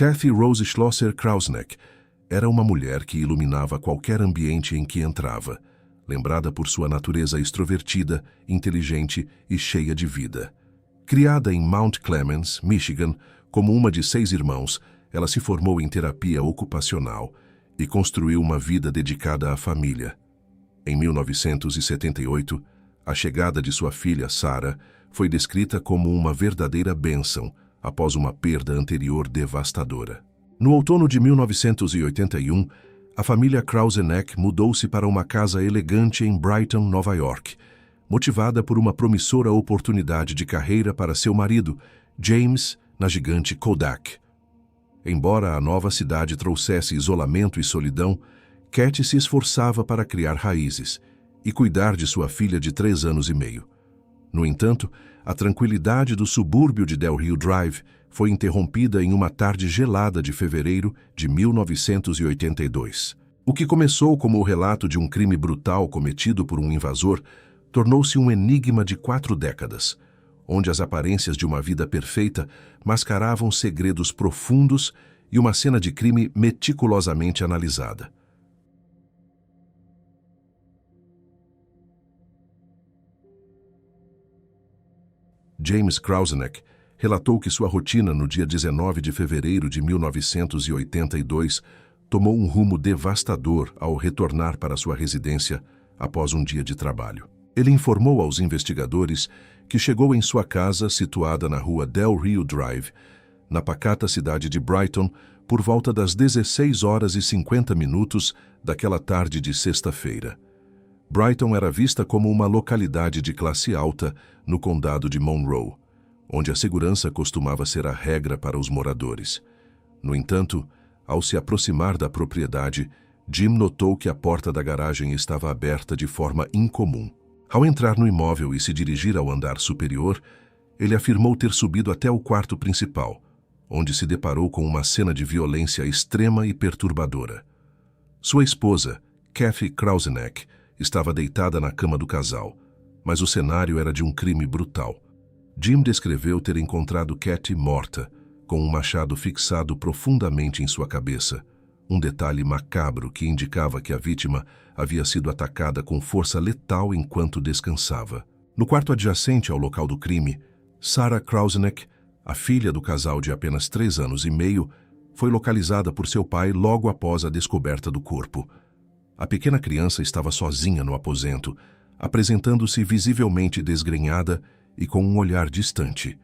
Kathy Rose Schlosser Krausneck era uma mulher que iluminava qualquer ambiente em que entrava, lembrada por sua natureza extrovertida, inteligente e cheia de vida. Criada em Mount Clemens, Michigan, como uma de 6 irmãos, ela se formou em terapia ocupacional e construiu uma vida dedicada à família. Em 1978, a chegada de sua filha, Sarah, foi descrita como uma verdadeira bênção após uma perda anterior devastadora. No outono de 1981, a família Krausneck mudou-se para uma casa elegante em Brighton, Nova York, motivada por uma promissora oportunidade de carreira para seu marido, James, na gigante Kodak. Embora a nova cidade trouxesse isolamento e solidão, Kathy se esforçava para criar raízes e cuidar de sua filha de 3 anos e meio. No entanto, a tranquilidade do subúrbio de Del Rio Drive foi interrompida em uma tarde gelada de fevereiro de 1982. O que começou como o relato de um crime brutal cometido por um invasor tornou-se um enigma de 4 décadas, onde as aparências de uma vida perfeita mascaravam segredos profundos e uma cena de crime meticulosamente analisada. James Krausneck relatou que sua rotina no dia 19 de fevereiro de 1982 tomou um rumo devastador ao retornar para sua residência após um dia de trabalho. Ele informou aos investigadores que chegou em sua casa situada na rua Del Rio Drive, na pacata cidade de Brighton, por volta das 16h50 daquela tarde de sexta-feira. Brighton era vista como uma localidade de classe alta no condado de Monroe, onde a segurança costumava ser a regra para os moradores. No entanto, ao se aproximar da propriedade, Jim notou que a porta da garagem estava aberta de forma incomum. Ao entrar no imóvel e se dirigir ao andar superior, ele afirmou ter subido até o quarto principal, onde se deparou com uma cena de violência extrema e perturbadora. Sua esposa, Kathy Krausneck, estava deitada na cama do casal, mas o cenário era de um crime brutal. Jim descreveu ter encontrado Kathy morta, com um machado fixado profundamente em sua cabeça, um detalhe macabro que indicava que a vítima havia sido atacada com força letal enquanto descansava. No quarto adjacente ao local do crime, Sarah Krausneck, a filha do casal de apenas 3 anos e meio, foi localizada por seu pai logo após a descoberta do corpo. A pequena criança estava sozinha no aposento, apresentando-se visivelmente desgrenhada e com um olhar distante,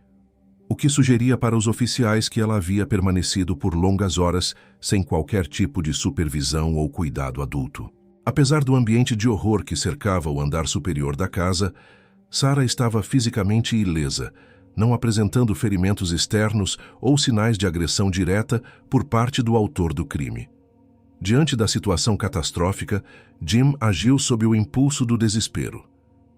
o que sugeria para os oficiais que ela havia permanecido por longas horas sem qualquer tipo de supervisão ou cuidado adulto. Apesar do ambiente de horror que cercava o andar superior da casa, Sarah estava fisicamente ilesa, não apresentando ferimentos externos ou sinais de agressão direta por parte do autor do crime. Diante da situação catastrófica, Jim agiu sob o impulso do desespero,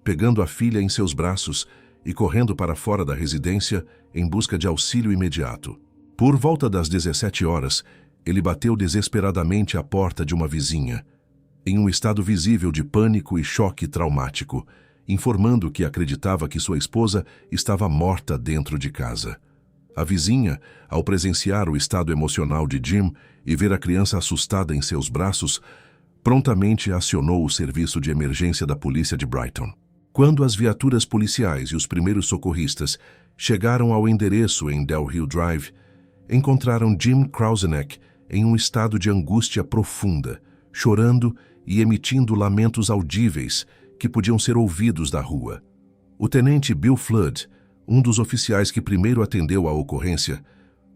pegando a filha em seus braços e correndo para fora da residência em busca de auxílio imediato. Por volta das 17 horas, ele bateu desesperadamente à porta de uma vizinha, em um estado visível de pânico e choque traumático, informando que acreditava que sua esposa estava morta dentro de casa. A vizinha, ao presenciar o estado emocional de Jim e ver a criança assustada em seus braços, prontamente acionou o serviço de emergência da polícia de Brighton. Quando as viaturas policiais e os primeiros socorristas chegaram ao endereço em Del Rio Drive, encontraram Jim Krausneck em um estado de angústia profunda, chorando e emitindo lamentos audíveis que podiam ser ouvidos da rua. O tenente Bill Flood, um dos oficiais que primeiro atendeu à ocorrência,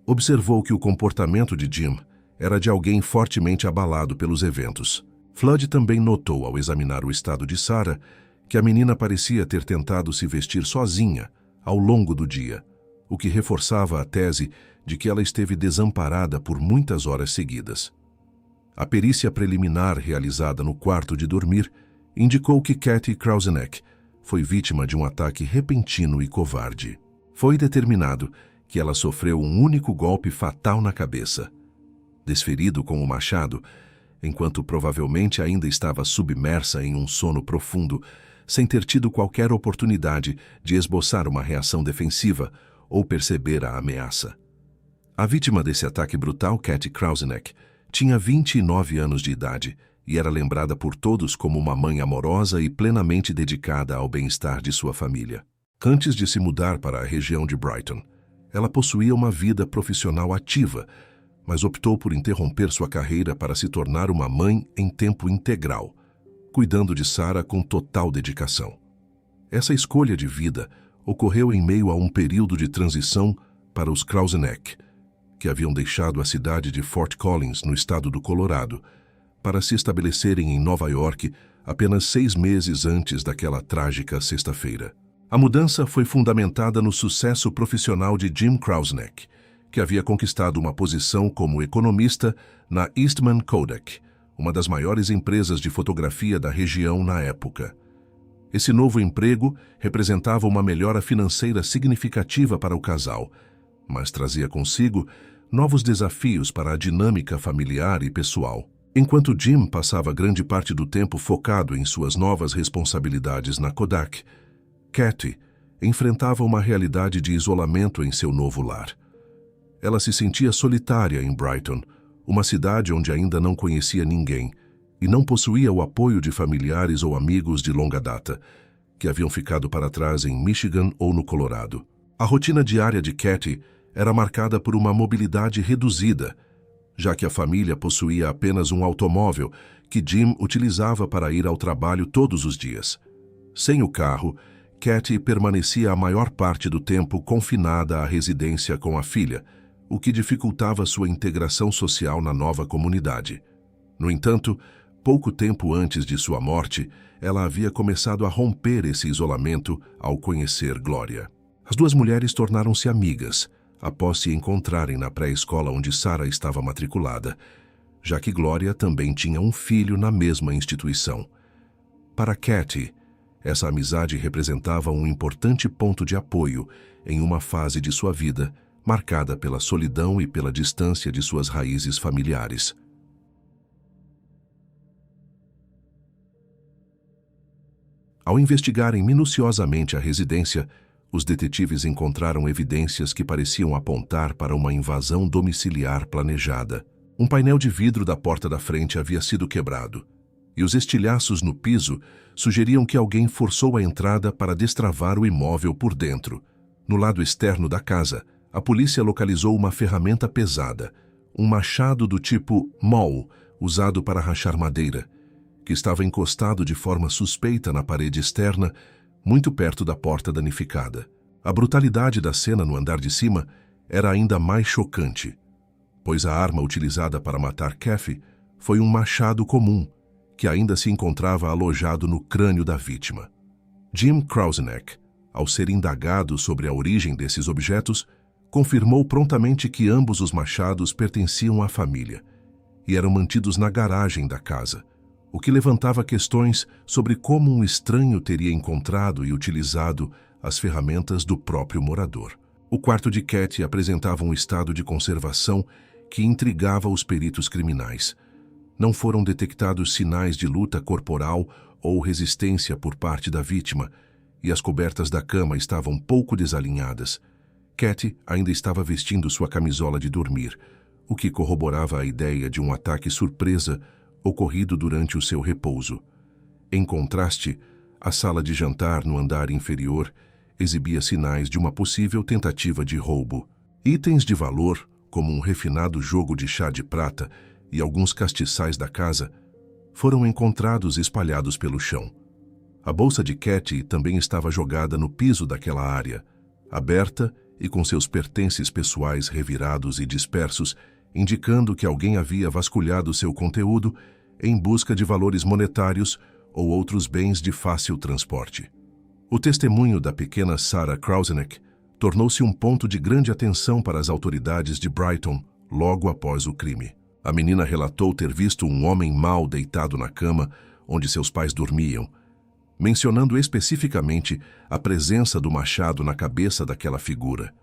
observou que o comportamento de Jim era de alguém fortemente abalado pelos eventos. Flood também notou, ao examinar o estado de Sarah, que a menina parecia ter tentado se vestir sozinha ao longo do dia, o que reforçava a tese de que ela esteve desamparada por muitas horas seguidas. A perícia preliminar realizada no quarto de dormir indicou que Kathy Krausneck foi vítima de um ataque repentino e covarde. Foi determinado que ela sofreu um único golpe fatal na cabeça, desferido com o machado, enquanto provavelmente ainda estava submersa em um sono profundo, sem ter tido qualquer oportunidade de esboçar uma reação defensiva ou perceber a ameaça. A vítima desse ataque brutal, Katie Krauzeneck, tinha 29 anos de idade e era lembrada por todos como uma mãe amorosa e plenamente dedicada ao bem-estar de sua família. Antes de se mudar para a região de Brighton, ela possuía uma vida profissional ativa, mas optou por interromper sua carreira para se tornar uma mãe em tempo integral, cuidando de Sarah com total dedicação. Essa escolha de vida ocorreu em meio a um período de transição para os Krauzeneck, que haviam deixado a cidade de Fort Collins, no estado do Colorado, para se estabelecerem em Nova York apenas 6 meses antes daquela trágica sexta-feira. A mudança foi fundamentada no sucesso profissional de Jim Krauzeneck, que havia conquistado uma posição como economista na Eastman Kodak, uma das maiores empresas de fotografia da região na época. Esse novo emprego representava uma melhora financeira significativa para o casal, mas trazia consigo novos desafios para a dinâmica familiar e pessoal. Enquanto Jim passava grande parte do tempo focado em suas novas responsabilidades na Kodak, Katie enfrentava uma realidade de isolamento em seu novo lar. Ela se sentia solitária em Brighton, uma cidade onde ainda não conhecia ninguém, e não possuía o apoio de familiares ou amigos de longa data, que haviam ficado para trás em Michigan ou no Colorado. A rotina diária de Katie era marcada por uma mobilidade reduzida, já que a família possuía apenas um automóvel que Jim utilizava para ir ao trabalho todos os dias. Sem o carro, Katie permanecia a maior parte do tempo confinada à residência com a filha, o que dificultava sua integração social na nova comunidade. No entanto, pouco tempo antes de sua morte, ela havia começado a romper esse isolamento ao conhecer Gloria. As duas mulheres tornaram-se amigas, após se encontrarem na pré-escola onde Sarah estava matriculada, já que Gloria também tinha um filho na mesma instituição. Para Katie, essa amizade representava um importante ponto de apoio em uma fase de sua vida marcada pela solidão e pela distância de suas raízes familiares. Ao investigarem minuciosamente a residência, os detetives encontraram evidências que pareciam apontar para uma invasão domiciliar planejada. Um painel de vidro da porta da frente havia sido quebrado, e os estilhaços no piso sugeriam que alguém forçou a entrada para destravar o imóvel por dentro. No lado externo da casa, a polícia localizou uma ferramenta pesada, um machado do tipo maul, usado para rachar madeira, que estava encostado de forma suspeita na parede externa, muito perto da porta danificada. A brutalidade da cena no andar de cima era ainda mais chocante, pois a arma utilizada para matar Katie foi um machado comum, que ainda se encontrava alojado no crânio da vítima. Jim Krauzeneck, ao ser indagado sobre a origem desses objetos, confirmou prontamente que ambos os machados pertenciam à família e eram mantidos na garagem da casa, o que levantava questões sobre como um estranho teria encontrado e utilizado as ferramentas do próprio morador. O quarto de Katie apresentava um estado de conservação que intrigava os peritos criminais. Não foram detectados sinais de luta corporal ou resistência por parte da vítima, e as cobertas da cama estavam pouco desalinhadas. Katie ainda estava vestindo sua camisola de dormir, o que corroborava a ideia de um ataque surpresa ocorrido durante o seu repouso. Em contraste, a sala de jantar no andar inferior exibia sinais de uma possível tentativa de roubo. Itens de valor, como um refinado jogo de chá de prata e alguns castiçais da casa, foram encontrados espalhados pelo chão. A bolsa de Katie também estava jogada no piso daquela área, aberta e com seus pertences pessoais revirados e dispersos, indicando que alguém havia vasculhado seu conteúdo em busca de valores monetários ou outros bens de fácil transporte. O testemunho da pequena Sarah Krauzeneck tornou-se um ponto de grande atenção para as autoridades de Brighton logo após o crime. A menina relatou ter visto um homem mau deitado na cama onde seus pais dormiam, mencionando especificamente a presença do machado na cabeça daquela figura.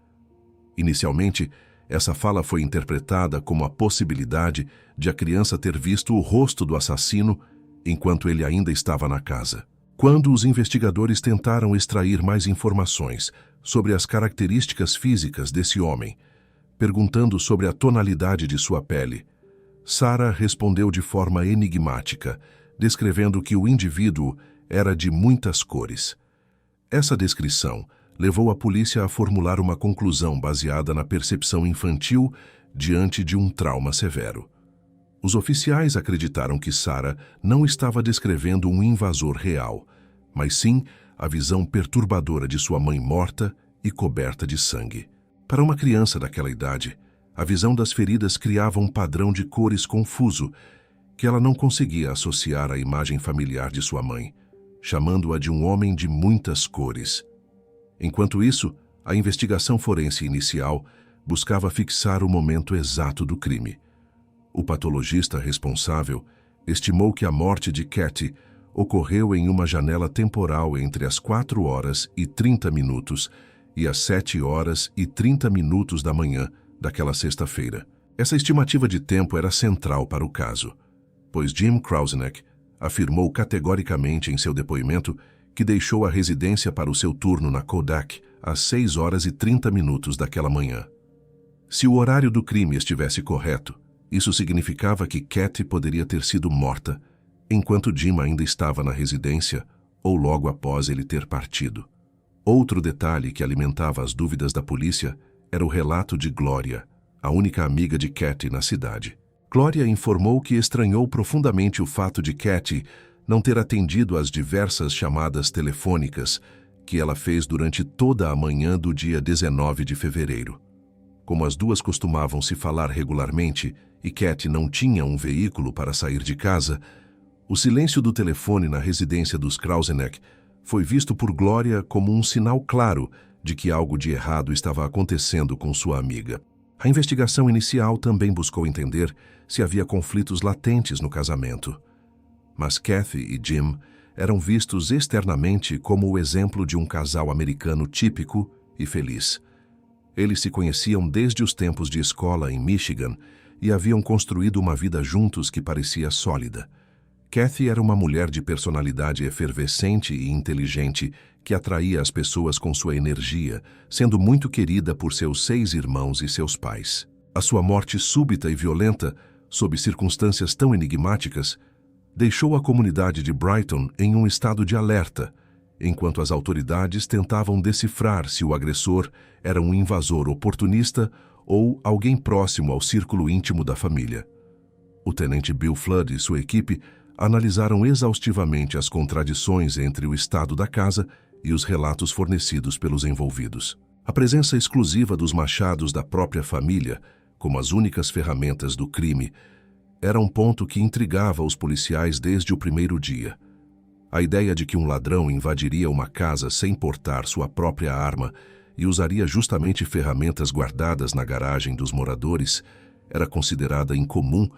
Inicialmente, essa fala foi interpretada como a possibilidade de a criança ter visto o rosto do assassino enquanto ele ainda estava na casa. Quando os investigadores tentaram extrair mais informações sobre as características físicas desse homem, perguntando sobre a tonalidade de sua pele. Sarah respondeu de forma enigmática, descrevendo que o indivíduo era de muitas cores. Essa descrição levou a polícia a formular uma conclusão baseada na percepção infantil diante de um trauma severo. Os oficiais acreditaram que Sarah não estava descrevendo um invasor real, mas sim a visão perturbadora de sua mãe morta e coberta de sangue. Para uma criança daquela idade, a visão das feridas criava um padrão de cores confuso que ela não conseguia associar à imagem familiar de sua mãe, chamando-a de um homem de muitas cores. Enquanto isso, a investigação forense inicial buscava fixar o momento exato do crime. O patologista responsável estimou que a morte de Katie ocorreu em uma janela temporal entre as 4h30 e as 7h30 da manhã daquela sexta-feira. Essa estimativa de tempo era central para o caso, pois Jim Krauseneck afirmou categoricamente em seu depoimento que deixou a residência para o seu turno na Kodak às 6h30 daquela manhã. Se o horário do crime estivesse correto, isso significava que Katie poderia ter sido morta enquanto Jim ainda estava na residência ou logo após ele ter partido. Outro detalhe que alimentava as dúvidas da polícia era o relato de Gloria, a única amiga de Katie na cidade. Gloria informou que estranhou profundamente o fato de Katie não ter atendido às diversas chamadas telefônicas que ela fez durante toda a manhã do dia 19 de fevereiro. Como as duas costumavam se falar regularmente e Katie não tinha um veículo para sair de casa, o silêncio do telefone na residência dos Krauseneck foi visto por Gloria como um sinal claro de que algo de errado estava acontecendo com sua amiga. A investigação inicial também buscou entender se havia conflitos latentes no casamento. Mas Kathy e Jim eram vistos externamente como o exemplo de um casal americano típico e feliz. Eles se conheciam desde os tempos de escola em Michigan e haviam construído uma vida juntos que parecia sólida. Kathy era uma mulher de personalidade efervescente e inteligente que atraía as pessoas com sua energia, sendo muito querida por seus 6 irmãos e seus pais. A sua morte súbita e violenta, sob circunstâncias tão enigmáticas, deixou a comunidade de Brighton em um estado de alerta, enquanto as autoridades tentavam decifrar se o agressor era um invasor oportunista ou alguém próximo ao círculo íntimo da família. O tenente Bill Flood e sua equipe analisaram exaustivamente as contradições entre o estado da casa e os relatos fornecidos pelos envolvidos. A presença exclusiva dos machados da própria família, como as únicas ferramentas do crime, era um ponto que intrigava os policiais desde o primeiro dia. A ideia de que um ladrão invadiria uma casa sem portar sua própria arma e usaria justamente ferramentas guardadas na garagem dos moradores era considerada incomum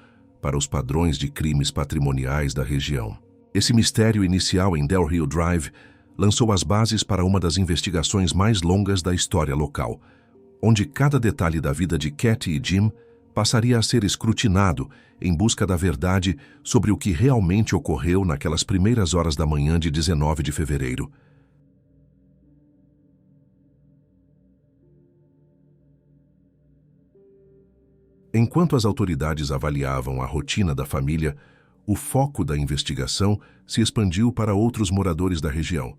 para os padrões de crimes patrimoniais da região. Esse mistério inicial em Del Rio Drive lançou as bases para uma das investigações mais longas da história local, onde cada detalhe da vida de Katie e Jim passaria a ser escrutinado em busca da verdade sobre o que realmente ocorreu naquelas primeiras horas da manhã de 19 de fevereiro. Enquanto as autoridades avaliavam a rotina da família, o foco da investigação se expandiu para outros moradores da região,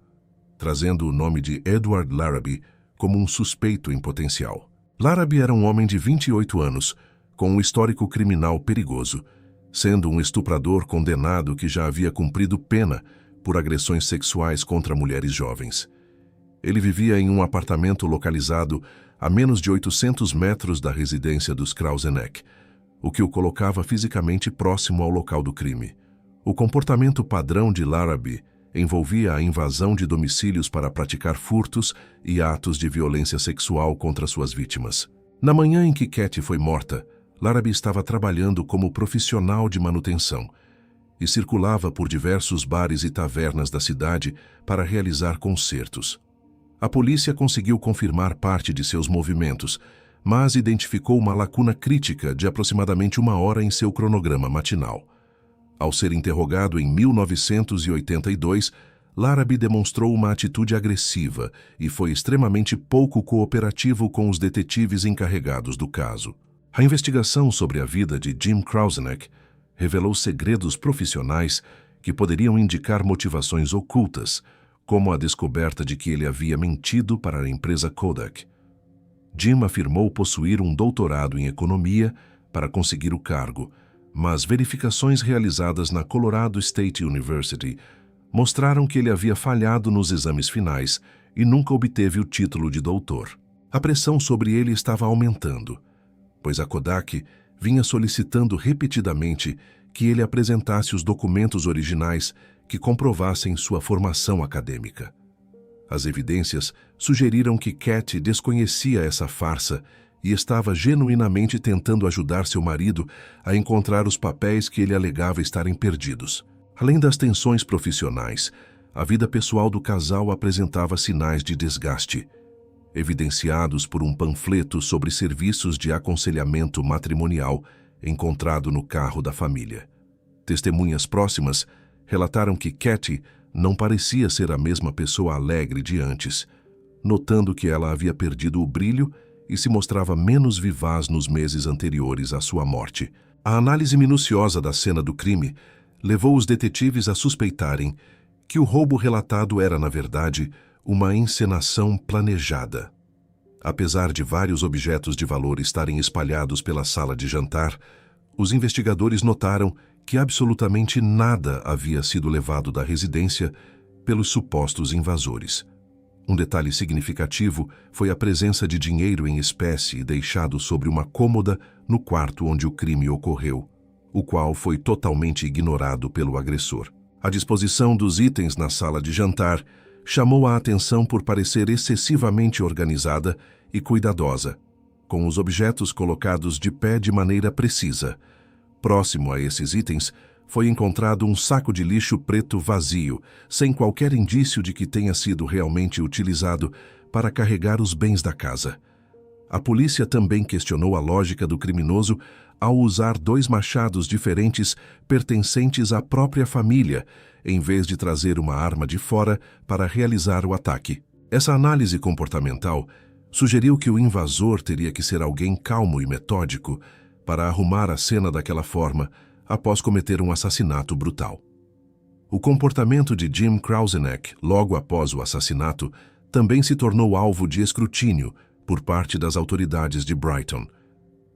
trazendo o nome de Edward Larrabee como um suspeito em potencial. Larrabee era um homem de 28 anos, com um histórico criminal perigoso, sendo um estuprador condenado que já havia cumprido pena por agressões sexuais contra mulheres jovens. Ele vivia em um apartamento localizado a menos de 800 metros da residência dos Krauseneck, o que o colocava fisicamente próximo ao local do crime. O comportamento padrão de Larrabee envolvia a invasão de domicílios para praticar furtos e atos de violência sexual contra suas vítimas. Na manhã em que Katie foi morta, Larrabee estava trabalhando como profissional de manutenção e circulava por diversos bares e tavernas da cidade para realizar concertos. A polícia conseguiu confirmar parte de seus movimentos, mas identificou uma lacuna crítica de aproximadamente 1 hora em seu cronograma matinal. Ao ser interrogado em 1982, Larrabee demonstrou uma atitude agressiva e foi extremamente pouco cooperativo com os detetives encarregados do caso. A investigação sobre a vida de Jim Krauseneck revelou segredos profissionais que poderiam indicar motivações ocultas, como a descoberta de que ele havia mentido para a empresa Kodak. Jim afirmou possuir um doutorado em economia para conseguir o cargo, mas verificações realizadas na Colorado State University mostraram que ele havia falhado nos exames finais e nunca obteve o título de doutor. A pressão sobre ele estava aumentando, pois a Kodak vinha solicitando repetidamente que ele apresentasse os documentos originais que comprovassem sua formação acadêmica. As evidências sugeriram que Cat desconhecia essa farsa e estava genuinamente tentando ajudar seu marido a encontrar os papéis que ele alegava estarem perdidos. Além das tensões profissionais, a vida pessoal do casal apresentava sinais de desgaste, evidenciados por um panfleto sobre serviços de aconselhamento matrimonial encontrado no carro da família. Testemunhas próximas relataram que Cat não parecia ser a mesma pessoa alegre de antes, notando que ela havia perdido o brilho e se mostrava menos vivaz nos meses anteriores à sua morte. A análise minuciosa da cena do crime levou os detetives a suspeitarem que o roubo relatado era, na verdade, uma encenação planejada. Apesar de vários objetos de valor estarem espalhados pela sala de jantar, os investigadores notaram que absolutamente nada havia sido levado da residência pelos supostos invasores. Um detalhe significativo foi a presença de dinheiro em espécie deixado sobre uma cômoda no quarto onde o crime ocorreu, o qual foi totalmente ignorado pelo agressor. A disposição dos itens na sala de jantar chamou a atenção por parecer excessivamente organizada e cuidadosa, com os objetos colocados de pé de maneira precisa. Próximo a esses itens, foi encontrado um saco de lixo preto vazio, sem qualquer indício de que tenha sido realmente utilizado para carregar os bens da casa. A polícia também questionou a lógica do criminoso ao usar 2 machados diferentes pertencentes à própria família, em vez de trazer uma arma de fora para realizar o ataque. Essa análise comportamental sugeriu que o invasor teria que ser alguém calmo e metódico para arrumar a cena daquela forma após cometer um assassinato brutal. O comportamento de Jim Krauseneck logo após o assassinato também se tornou alvo de escrutínio por parte das autoridades de Brighton.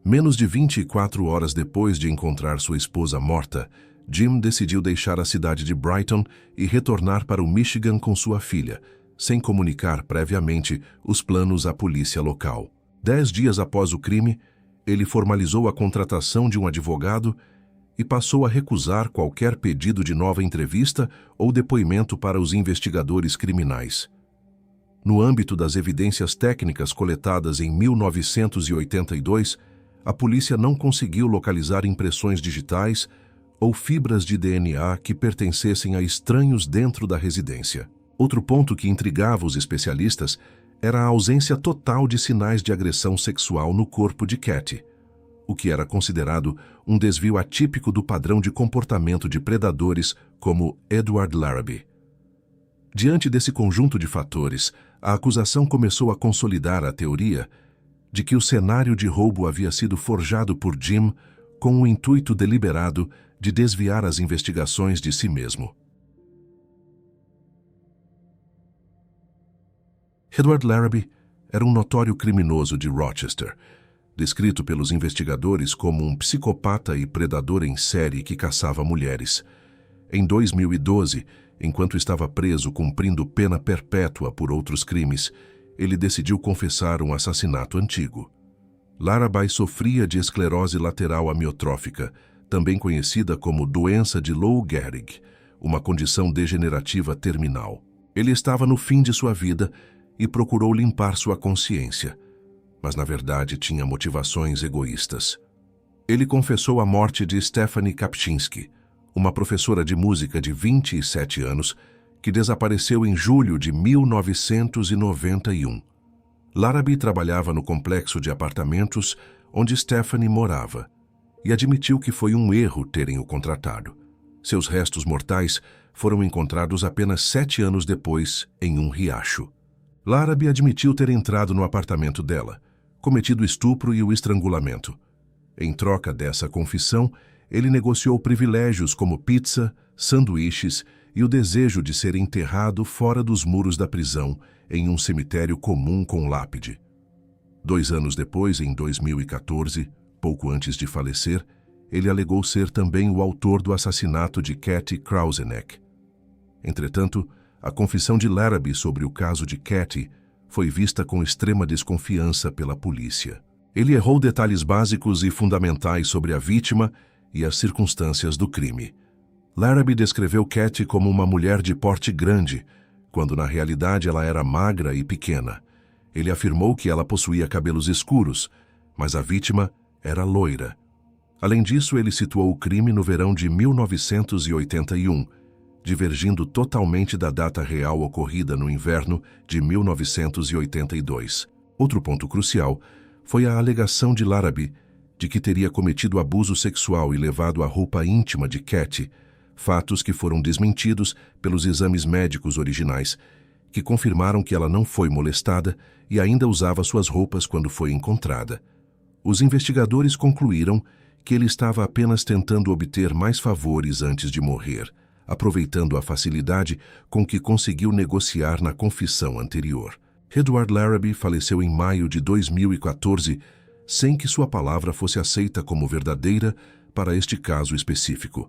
Menos de 24 horas depois de encontrar sua esposa morta, Jim decidiu deixar a cidade de Brighton e retornar para o Michigan com sua filha, sem comunicar previamente os planos à polícia local. 10 dias após o crime, ele formalizou a contratação de um advogado e passou a recusar qualquer pedido de nova entrevista ou depoimento para os investigadores criminais. No âmbito das evidências técnicas coletadas em 1982, a polícia não conseguiu localizar impressões digitais ou fibras de DNA que pertencessem a estranhos dentro da residência. Outro ponto que intrigava os especialistas era a ausência total de sinais de agressão sexual no corpo de Cat, o que era considerado um desvio atípico do padrão de comportamento de predadores como Edward Larrabee. Diante desse conjunto de fatores, a acusação começou a consolidar a teoria de que o cenário de roubo havia sido forjado por Jim com o intuito deliberado de desviar as investigações de si mesmo. Edward Larrabee era um notório criminoso de Rochester, descrito pelos investigadores como um psicopata e predador em série que caçava mulheres. Em 2012, enquanto estava preso cumprindo pena perpétua por outros crimes, ele decidiu confessar um assassinato antigo. Larrabee sofria de esclerose lateral amiotrófica, também conhecida como doença de Lou Gehrig, uma condição degenerativa terminal. Ele estava no fim de sua vida e procurou limpar sua consciência, mas na verdade tinha motivações egoístas. Ele confessou a morte de Stephanie Kapczynski, uma professora de música de 27 anos que desapareceu em julho de 1991. Larrabee trabalhava no complexo de apartamentos onde Stephanie morava e admitiu que foi um erro terem o contratado. Seus restos mortais foram encontrados apenas 7 anos depois em um riacho. Larrabee admitiu ter entrado no apartamento dela, cometido o estupro e o estrangulamento. Em troca dessa confissão, ele negociou privilégios como pizza, sanduíches e o desejo de ser enterrado fora dos muros da prisão, em um cemitério comum com lápide. 2 anos depois, em 2014, pouco antes de falecer, ele alegou ser também o autor do assassinato de Katie Krauzeneck. Entretanto, a confissão de Larrabee sobre o caso de Katie foi vista com extrema desconfiança pela polícia. Ele errou detalhes básicos e fundamentais sobre a vítima e as circunstâncias do crime. Larrabee descreveu Katie como uma mulher de porte grande, quando na realidade ela era magra e pequena. Ele afirmou que ela possuía cabelos escuros, mas a vítima era loira. Além disso, ele situou o crime no verão de 1981, divergindo totalmente da data real ocorrida no inverno de 1982. Outro ponto crucial foi a alegação de Larrabee de que teria cometido abuso sexual e levado a roupa íntima de Katie, fatos que foram desmentidos pelos exames médicos originais, que confirmaram que ela não foi molestada e ainda usava suas roupas quando foi encontrada. Os investigadores concluíram que ele estava apenas tentando obter mais favores antes de morrer, aproveitando a facilidade com que conseguiu negociar na confissão anterior. Edward Larrabee faleceu em maio de 2014, sem que sua palavra fosse aceita como verdadeira para este caso específico.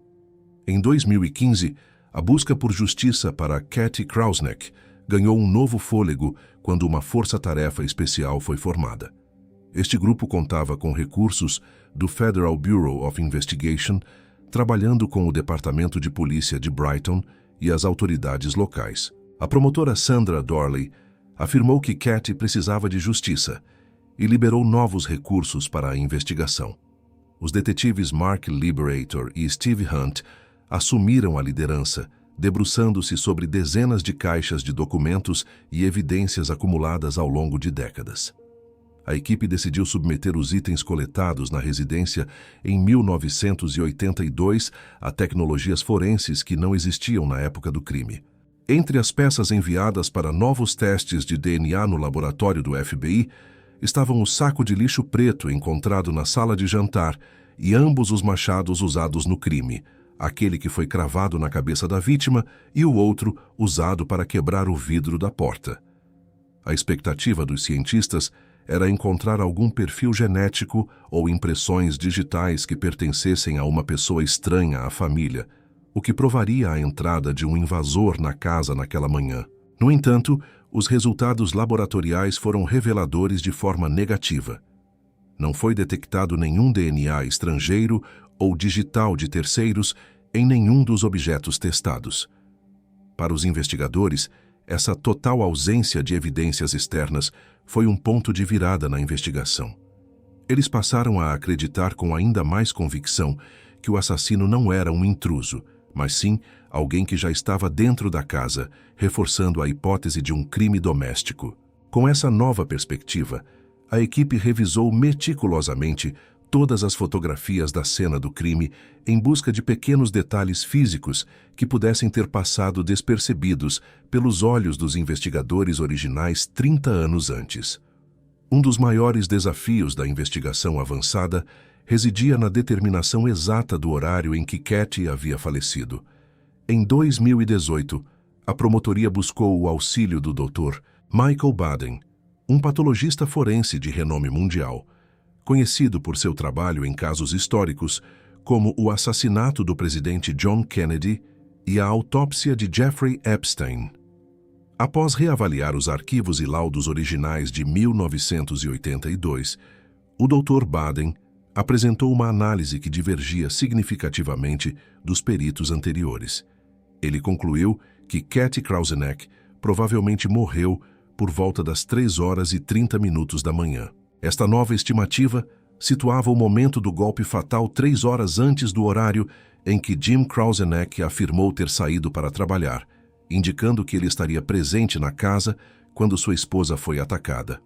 Em 2015, a busca por justiça para Katie Krauzeneck ganhou um novo fôlego quando uma força-tarefa especial foi formada. Este grupo contava com recursos do Federal Bureau of Investigation, trabalhando com o Departamento de Polícia de Brighton e as autoridades locais. A promotora Sandra Dorley afirmou que Katie precisava de justiça e liberou novos recursos para a investigação. Os detetives Mark Liberator e Steve Hunt assumiram a liderança, debruçando-se sobre dezenas de caixas de documentos e evidências acumuladas ao longo de décadas. A equipe decidiu submeter os itens coletados na residência em 1982 a tecnologias forenses que não existiam na época do crime. Entre as peças enviadas para novos testes de DNA no laboratório do FBI estavam o saco de lixo preto encontrado na sala de jantar e ambos os machados usados no crime, aquele que foi cravado na cabeça da vítima e o outro usado para quebrar o vidro da porta. A expectativa dos cientistas era encontrar algum perfil genético ou impressões digitais que pertencessem a uma pessoa estranha à família, o que provaria a entrada de um invasor na casa naquela manhã. No entanto, os resultados laboratoriais foram reveladores de forma negativa. Não foi detectado nenhum DNA estrangeiro ou digital de terceiros em nenhum dos objetos testados. Para os investigadores, essa total ausência de evidências externas foi um ponto de virada na investigação. Eles passaram a acreditar com ainda mais convicção que o assassino não era um intruso, mas sim alguém que já estava dentro da casa, reforçando a hipótese de um crime doméstico. Com essa nova perspectiva, a equipe revisou meticulosamente todas as fotografias da cena do crime em busca de pequenos detalhes físicos que pudessem ter passado despercebidos pelos olhos dos investigadores originais 30 anos antes. Um dos maiores desafios da investigação avançada residia na determinação exata do horário em que Katie havia falecido. Em 2018, a promotoria buscou o auxílio do Dr. Michael Baden, um patologista forense de renome mundial, conhecido por seu trabalho em casos históricos como o assassinato do presidente John Kennedy e a autópsia de Jeffrey Epstein. Após reavaliar os arquivos e laudos originais de 1982, o Dr. Baden apresentou uma análise que divergia significativamente dos peritos anteriores. Ele concluiu que Katie Krauzeneck provavelmente morreu por volta das 3h30 da manhã. Esta nova estimativa situava o momento do golpe fatal 3 horas antes do horário em que Jim Krauzeneck afirmou ter saído para trabalhar, indicando que ele estaria presente na casa quando sua esposa foi atacada.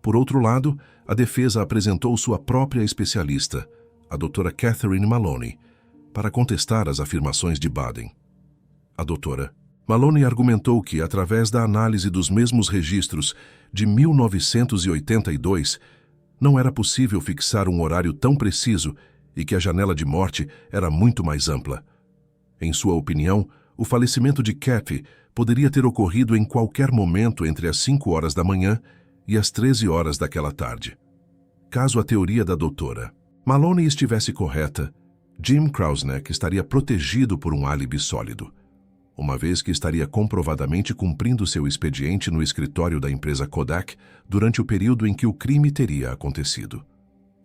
Por outro lado, a defesa apresentou sua própria especialista, a doutora Catherine Maloney, para contestar as afirmações de Baden. a doutora. Maloney argumentou que, através da análise dos mesmos registros de 1982, não era possível fixar um horário tão preciso e que a janela de morte era muito mais ampla. Em sua opinião, o falecimento de Kathy poderia ter ocorrido em qualquer momento entre as 5 horas da manhã e as 13 horas daquela tarde. Caso a teoria da doutora Maloney estivesse correta, Jim Krausneck estaria protegido por um álibi sólido, uma vez que estaria comprovadamente cumprindo seu expediente no escritório da empresa Kodak durante o período em que o crime teria acontecido.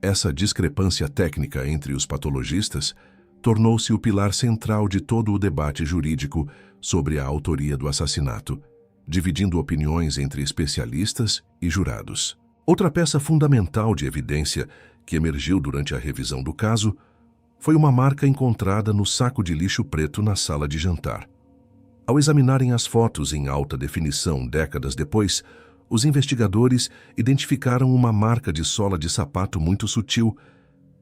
Essa discrepância técnica entre os patologistas tornou-se o pilar central de todo o debate jurídico sobre a autoria do assassinato, dividindo opiniões entre especialistas e jurados. Outra peça fundamental de evidência que emergiu durante a revisão do caso foi uma marca encontrada no saco de lixo preto na sala de jantar. Ao examinarem as fotos em alta definição décadas depois, os investigadores identificaram uma marca de sola de sapato muito sutil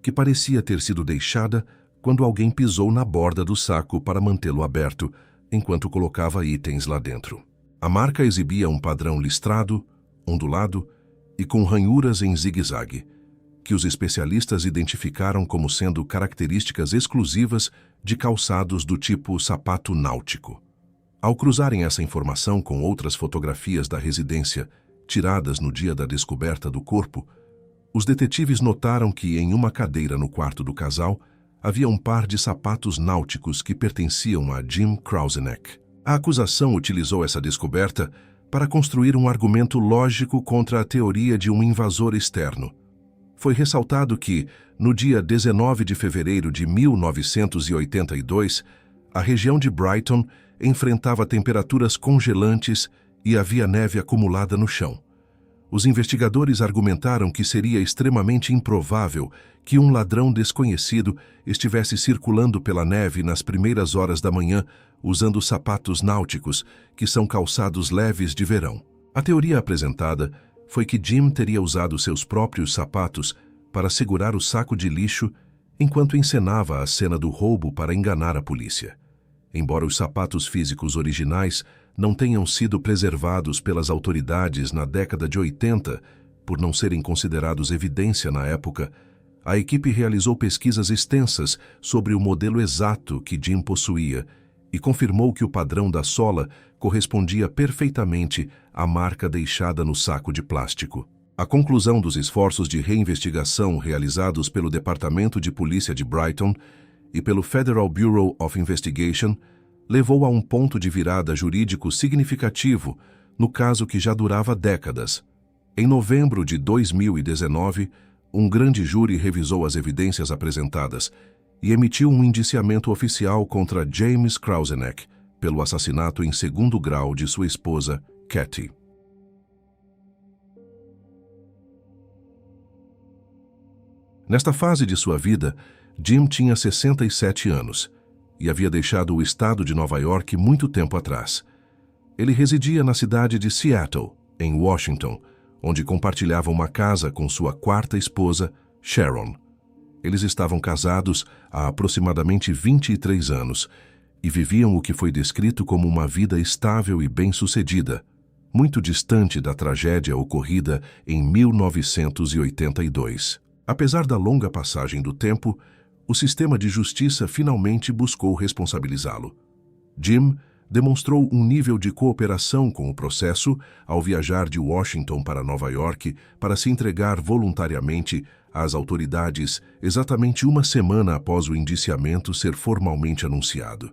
que parecia ter sido deixada quando alguém pisou na borda do saco para mantê-lo aberto enquanto colocava itens lá dentro. A marca exibia um padrão listrado, ondulado e com ranhuras em zigue-zague, que os especialistas identificaram como sendo características exclusivas de calçados do tipo sapato náutico. Ao cruzarem essa informação com outras fotografias da residência, tiradas no dia da descoberta do corpo, os detetives notaram que em uma cadeira no quarto do casal havia um par de sapatos náuticos que pertenciam a Jim Krausneck. A acusação utilizou essa descoberta para construir um argumento lógico contra a teoria de um invasor externo. Foi ressaltado que, no dia 19 de fevereiro de 1982, a região de Brighton enfrentava temperaturas congelantes e havia neve acumulada no chão. Os investigadores argumentaram que seria extremamente improvável que um ladrão desconhecido estivesse circulando pela neve nas primeiras horas da manhã usando sapatos náuticos, que são calçados leves de verão. A teoria apresentada foi que Jim teria usado seus próprios sapatos para segurar o saco de lixo enquanto encenava a cena do roubo para enganar a polícia. Embora os sapatos físicos originais não tenham sido preservados pelas autoridades na década de 80, por não serem considerados evidência na época, a equipe realizou pesquisas extensas sobre o modelo exato que Jim possuía e confirmou que o padrão da sola correspondia perfeitamente à marca deixada no saco de plástico. A conclusão dos esforços de reinvestigação realizados pelo Departamento de Polícia de Brighton e pelo Federal Bureau of Investigation levou a um ponto de virada jurídico significativo no caso que já durava décadas. Em novembro de 2019, um grande júri revisou as evidências apresentadas e emitiu um indiciamento oficial contra James Krausneck pelo assassinato em segundo grau de sua esposa, Kathy. Nesta fase de sua vida, Jim tinha 67 anos e havia deixado o estado de Nova York muito tempo atrás. Ele residia na cidade de Seattle, em Washington, onde compartilhava uma casa com sua quarta esposa, Sharon. Eles estavam casados há aproximadamente 23 anos e viviam o que foi descrito como uma vida estável e bem-sucedida, muito distante da tragédia ocorrida em 1982. Apesar da longa passagem do tempo, o sistema de justiça finalmente buscou responsabilizá-lo. Jim demonstrou um nível de cooperação com o processo ao viajar de Washington para Nova York para se entregar voluntariamente às autoridades exatamente uma semana após o indiciamento ser formalmente anunciado.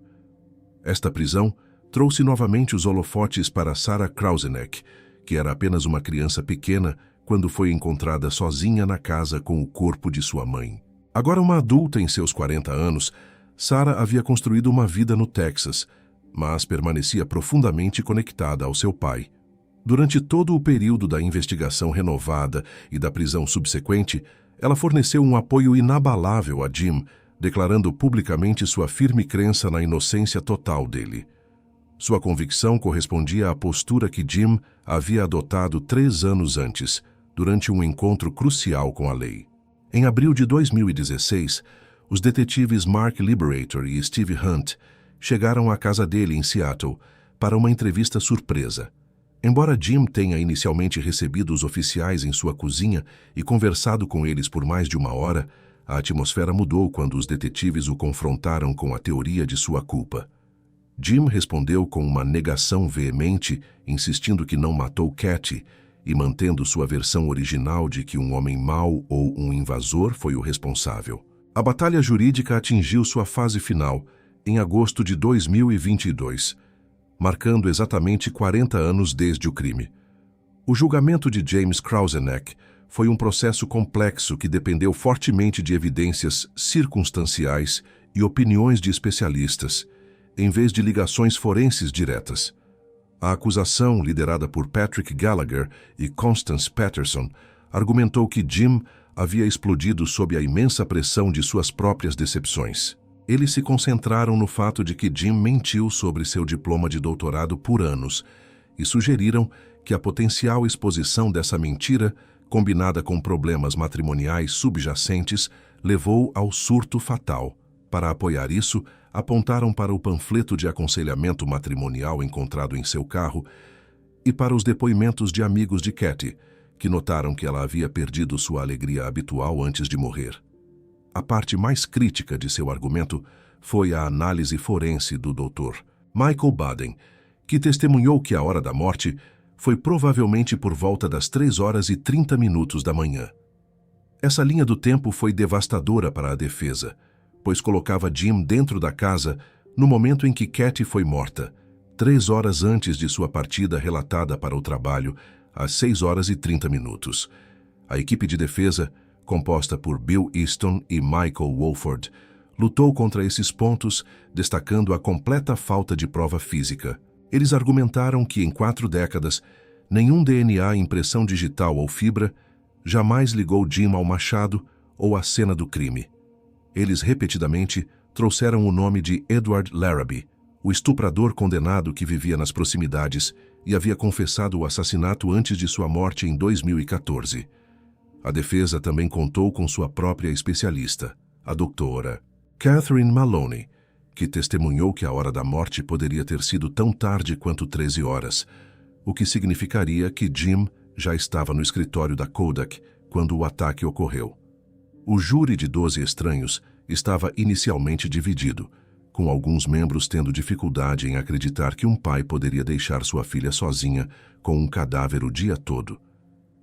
Esta prisão trouxe novamente os holofotes para Sarah Krausneck, que era apenas uma criança pequena quando foi encontrada sozinha na casa com o corpo de sua mãe. Agora uma adulta em seus 40 anos, Sarah havia construído uma vida no Texas, mas permanecia profundamente conectada ao seu pai. Durante todo o período da investigação renovada e da prisão subsequente, ela forneceu um apoio inabalável a Jim, declarando publicamente sua firme crença na inocência total dele. Sua convicção correspondia à postura que Jim havia adotado 3 anos antes, durante um encontro crucial com a lei. Em abril de 2016, os detetives Mark Liberator e Steve Hunt chegaram à casa dele em Seattle para uma entrevista surpresa. Embora Jim tenha inicialmente recebido os oficiais em sua cozinha e conversado com eles por mais de uma hora, a atmosfera mudou quando os detetives o confrontaram com a teoria de sua culpa. Jim respondeu com uma negação veemente, insistindo que não matou Katie e mantendo sua versão original de que um homem mau ou um invasor foi o responsável. A batalha jurídica atingiu sua fase final em agosto de 2022, marcando exatamente 40 anos desde o crime. O julgamento de James Krauzeneck foi um processo complexo que dependeu fortemente de evidências circunstanciais e opiniões de especialistas, em vez de ligações forenses diretas. A acusação, liderada por Patrick Gallagher e Constance Patterson, argumentou que Jim havia explodido sob a imensa pressão de suas próprias decepções. Eles se concentraram no fato de que Jim mentiu sobre seu diploma de doutorado por anos e sugeriram que a potencial exposição dessa mentira, combinada com problemas matrimoniais subjacentes, levou ao surto fatal. Para apoiar isso, apontaram para o panfleto de aconselhamento matrimonial encontrado em seu carro e para os depoimentos de amigos de Katie, que notaram que ela havia perdido sua alegria habitual antes de morrer. A parte mais crítica de seu argumento foi a análise forense do Dr. Michael Baden, que testemunhou que a hora da morte foi provavelmente por volta das 3h30 da manhã. Essa linha do tempo foi devastadora para a defesa, pois colocava Jim dentro da casa no momento em que Katie foi morta, 3 horas antes de sua partida relatada para o trabalho, às 6h30. A equipe de defesa, composta por Bill Easton e Michael Wolford, lutou contra esses pontos, destacando a completa falta de prova física. Eles argumentaram que, em 4 décadas, nenhum DNA, impressão digital ou fibra jamais ligou Jim ao machado ou à cena do crime. Eles repetidamente trouxeram o nome de Edward Larrabee, o estuprador condenado que vivia nas proximidades e havia confessado o assassinato antes de sua morte em 2014. A defesa também contou com sua própria especialista, a doutora Catherine Maloney, que testemunhou que a hora da morte poderia ter sido tão tarde quanto 13 horas, o que significaria que Jim já estava no escritório da Kodak quando o ataque ocorreu. O júri de 12 estranhos estava inicialmente dividido, com alguns membros tendo dificuldade em acreditar que um pai poderia deixar sua filha sozinha com um cadáver o dia todo.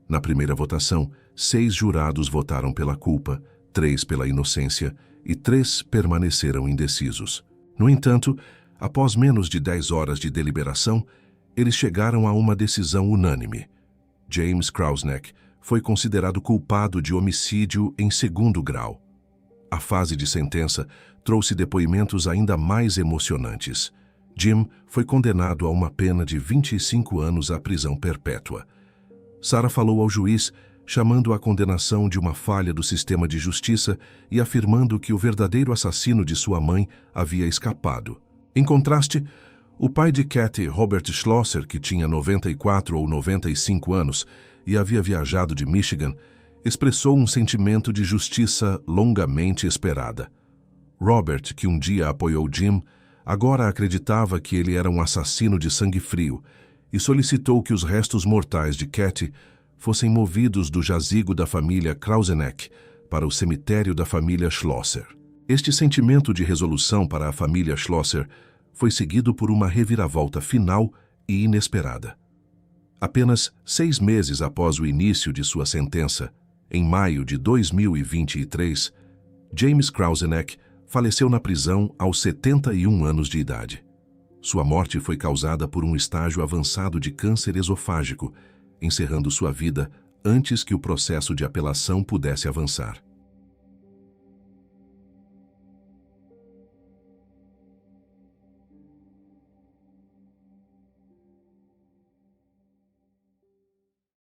Na primeira votação, 6 jurados votaram pela culpa, 3 pela inocência e 3 permaneceram indecisos. No entanto, após menos de 10 horas de deliberação, eles chegaram a uma decisão unânime. James Krauzeneck foi considerado culpado de homicídio em 2º grau. A fase de sentença trouxe depoimentos ainda mais emocionantes. Jim foi condenado a uma pena de 25 anos à prisão perpétua. Sarah falou ao juiz, chamando a condenação de uma falha do sistema de justiça e afirmando que o verdadeiro assassino de sua mãe havia escapado. Em contraste, o pai de Katie, Robert Schlosser, que tinha 94 ou 95 anos e havia viajado de Michigan, expressou um sentimento de justiça longamente esperada. Robert, que um dia apoiou Jim, agora acreditava que ele era um assassino de sangue frio e solicitou que os restos mortais de Katie fossem movidos do jazigo da família Krauzeneck para o cemitério da família Schlosser. Este sentimento de resolução para a família Schlosser foi seguido por uma reviravolta final e inesperada. Apenas 6 meses após o início de sua sentença, em maio de 2023, James Krauzeneck faleceu na prisão aos 71 anos de idade. Sua morte foi causada por um estágio avançado de câncer esofágico, encerrando sua vida antes que o processo de apelação pudesse avançar.